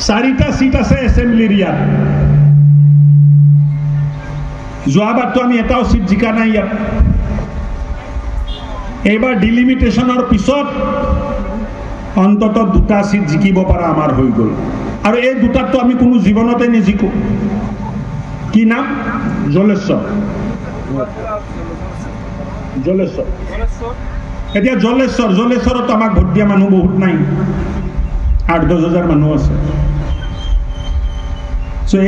4টা সিট আছে এসেম্বলিৰ ইয়াত। যোৱাবাৰতো আমি এটাও সিট জিকা নাই ইয়াত। এইবাৰ ডিলিমিটেশনৰ পিছত অন্তত 2টা সিট জিকিব পৰা আমাৰ হৈ গ'ল। আৰু এই 2টাতো আমি কোনো জীৱনতে নিজিকো। কি নাম? জলেশ্বৰ। জলেশ্বৰ এতিয়া জলেশ্বৰত আমাক ভোট দিয়া মানুহ বহুত নাই, 8-10 হাজাৰ মানুহ আছে।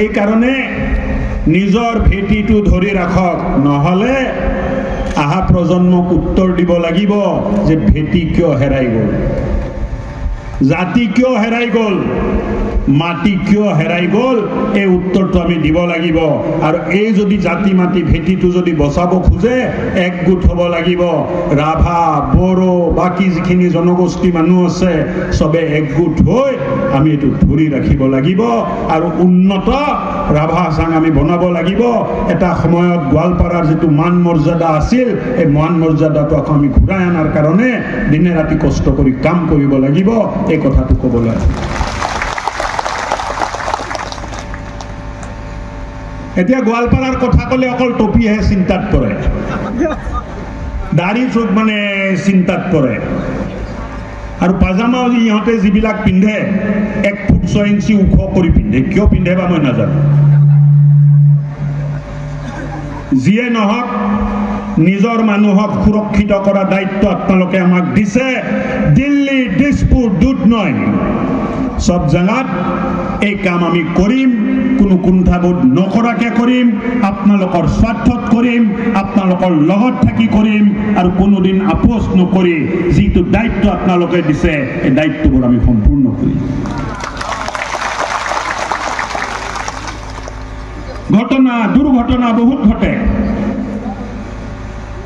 এই কাৰণে নিজৰ ভেটিটো ধৰি ৰাখক, নহলে আহা প্ৰজন্মক উত্তৰ দিব লাগিব যে ভেটি কিয় হেৰাই গ'ল, জাতি কিয় হেৰাই গ'ল, মাটি কিয় হেৰাই গ'ল, এই উত্তৰটো আমি দিব লাগিব। আৰু এই যদি জাতি মাটি ভেটিটো যদি বচাব খোজে একগোট হ'ব লাগিব। ৰাভা, বড়ো, বাকী যিখিনি জনগোষ্ঠী মানুহ আছে সবে একগোট হৈ আমি এইটো ধৰি ৰাখিব লাগিব। আৰু উন্নত ৰাভা চাং আমি বনাব লাগিব। এটা সময়ত গোৱালপাৰাৰ যিটো মান মৰ্যাদা আছিল, এই মান মৰ্যাদাটো আকৌ আমি ঘূৰাই অনাৰ কাৰণে দিনে ৰাতি কষ্ট কৰি কাম কৰিব লাগিব। এই কথাটো ক'বলৈ এতিয়া গোৱালপাৰাৰ কথা ক'লে অকল টপিহে চিন্তাত পৰে, দাড়ি চুক মানে চিন্তাত পৰে। আৰু পাজামাও ইহঁতে যিবিলাক পিন্ধে 1 ফুট 6 ইঞ্চি ওখ কৰি পিন্ধে, কিয় পিন্ধে বা মই নাজানো। যিয়ে নহওক নিজৰ মানুহক সুৰক্ষিত কৰা দায়িত্ব আপোনালোকে আমাক দিছে। দিল্লী, দিছপুৰ, দুধনৈ সব জায়গাত এই কাম আমি কৰিম, কোনো কুণ্ঠাবোধ নকৰাকে কৰিম, আপোনালোকৰ স্বাৰ্থত কৰিম, আপোনালোকৰ লগত থাকি কৰিম, আৰু কোনোদিন আপোচ নকৰি যিটো দায়িত্ব আপোনালোকে দিছে এই দায়িত্ববোৰ আমি সম্পূৰ্ণ কৰিম। ঘটনা, দুৰ্ঘটনা বহুত ঘটে,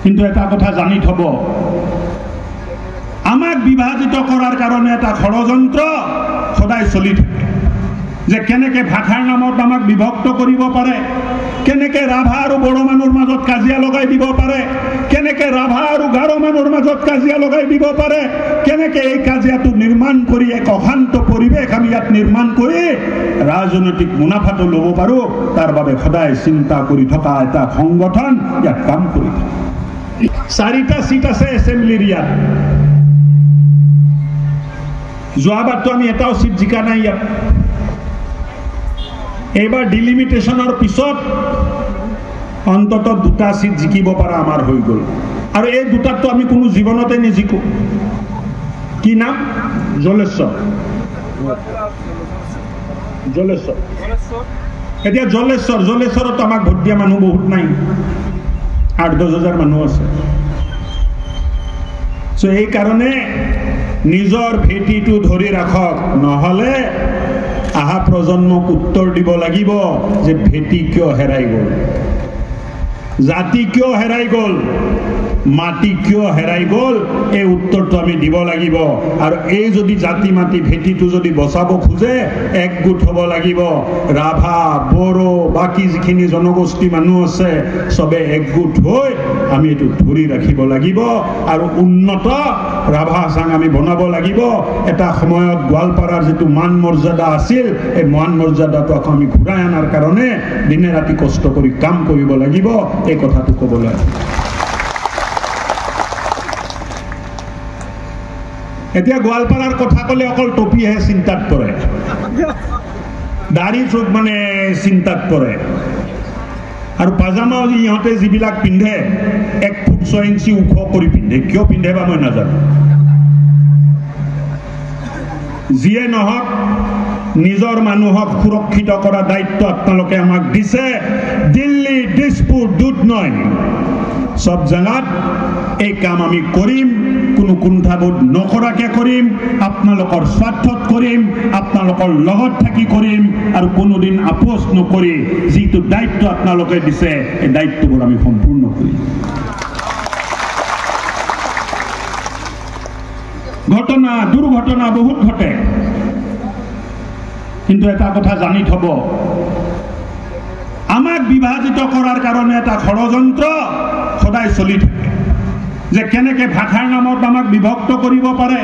কিন্তু এটা কথা জানি থব, আমাক বিভাজিত কৰাৰ কাৰণে এটা ষড়যন্ত্ৰ সদায় চলি থাকে। যে কেনেকে ভাষাৰ নামত আমাক বিভক্ত কৰিব পাৰে, কেনেকে ৰাভা আৰু বড়ো মানুহৰ মাজত কাজিয়া লগাই দিব পাৰে, কেনেকে ৰাভা আৰু গাৰো মানুহৰ মাজত কাজিয়া লগাই দিব পাৰে, কেনেকে এই কাজিয়াটো নিৰ্মাণ কৰি এক অশান্ত পৰিৱেশ আমি ইয়াত নিৰ্মাণ কৰি ৰাজনৈতিক মুনাফাটো ল'ব পাৰো, তাৰ বাবে সদায় চিন্তা কৰি থকা এটা সংগঠন ইয়াত কাম কৰি থাকে। 4টা সিট আছে এসেম্বলিৰ ইয়াত। যোৱাবাৰতো আমি এটাও সিট জিকা নাই ইয়াত। এইবাৰ ডিলিমিটেশনৰ পিছত অন্তত 2টা সিট জিকিব পৰা আমাৰ হৈ গ'ল। আৰু এই 2টাতো আমি কোনো জীৱনতে নিজিকো। কি নাম? জলেশ্বৰ। জলেশ্বৰ এতিয়া জলেশ্বৰত আমাক ভোট দিয়া মানুহ বহুত নাই, 8-10 হাজাৰ মানুহ আছে। এই কাৰণে নিজৰ ভেটিটো ধৰি ৰাখক, নহলে আহা প্ৰজন্মক উত্তৰ দিব লাগিব যে ভেটি কিয় হেৰাই গ'ল, জাতি কিয় হেৰাই গ'ল, মাটি কিয় হেৰাই গ'ল, এই উত্তৰটো আমি দিব লাগিব। আৰু এই যদি জাতি মাটি ভেটিটো যদি বচাব খোজে একগোট হ'ব লাগিব। ৰাভা, বড়ো, বাকী যিখিনি জনগোষ্ঠী মানুহ আছে সবে একগোট হৈ আমি এইটো ধৰি ৰাখিব লাগিব। আৰু উন্নত ৰাভা চাং আমি বনাব লাগিব। এটা সময়ত গোৱালপাৰাৰ যিটো মান মৰ্যাদা আছিল, এই মান মৰ্যাদাটো আকৌ আমি ঘূৰাই অনাৰ কাৰণে দিনে ৰাতি কষ্ট কৰি কাম কৰিব লাগিব। এই কথাটো ক'বলৈ এতিয়া গোৱালপাৰাৰ কথা ক'লে অকল টপিহে চিন্তাত পৰে, দাড়ি চুক মানে চিন্তাত পৰে। আৰু পাজামাও ইহঁতে যিবিলাক পিন্ধে 1 ফুট 6 ইঞ্চি ওখ কৰি পিন্ধে, কিয় পিন্ধে বা মই নাজানো। যিয়ে নহওক নিজৰ মানুহক সুৰক্ষিত কৰা দায়িত্ব আপোনালোকে আমাক দিছে। দিল্লী, দিছপুৰ, দুধনৈ সব জায়গাত এই কাম আমি কৰিম, কোনো কুণ্ঠাবোধ নকৰাকে কৰিম, আপোনালোকৰ স্বাৰ্থত কৰিম, আপোনালোকৰ লগত থাকি কৰিম, আৰু কোনোদিন আপোচ নকৰি যিটো দায়িত্ব আপোনালোকে দিছে এই দায়িত্ববোৰ আমি সম্পূৰ্ণ কৰিম। ঘটনা, দুৰ্ঘটনা বহুত ঘটে, কিন্তু এটা কথা জানি থব, আমাক বিভাজিত কৰাৰ কাৰণে এটা ষড়যন্ত্ৰ সদায় চলি থাকে। যে কেনেকে ভাষাৰ নামত আমাক বিভক্ত কৰিব পাৰে,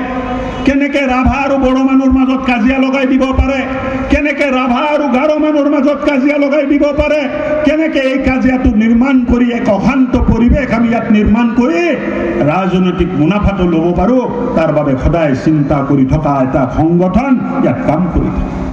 কেনেকে ৰাভা আৰু বড়ো মানুহৰ মাজত কাজিয়া লগাই দিব পাৰে, কেনেকে ৰাভা আৰু গাৰো মানুহৰ মাজত কাজিয়া লগাই দিব পাৰে, কেনেকে এই কাজিয়াটো নিৰ্মাণ কৰি এক অশান্ত পৰিৱেশ আমি ইয়াত নিৰ্মাণ কৰি ৰাজনৈতিক মুনাফাটো ল'ব পাৰোঁ, তাৰ বাবে সদায় চিন্তা কৰি থকা এটা সংগঠন ইয়াত কাম কৰি থাকে।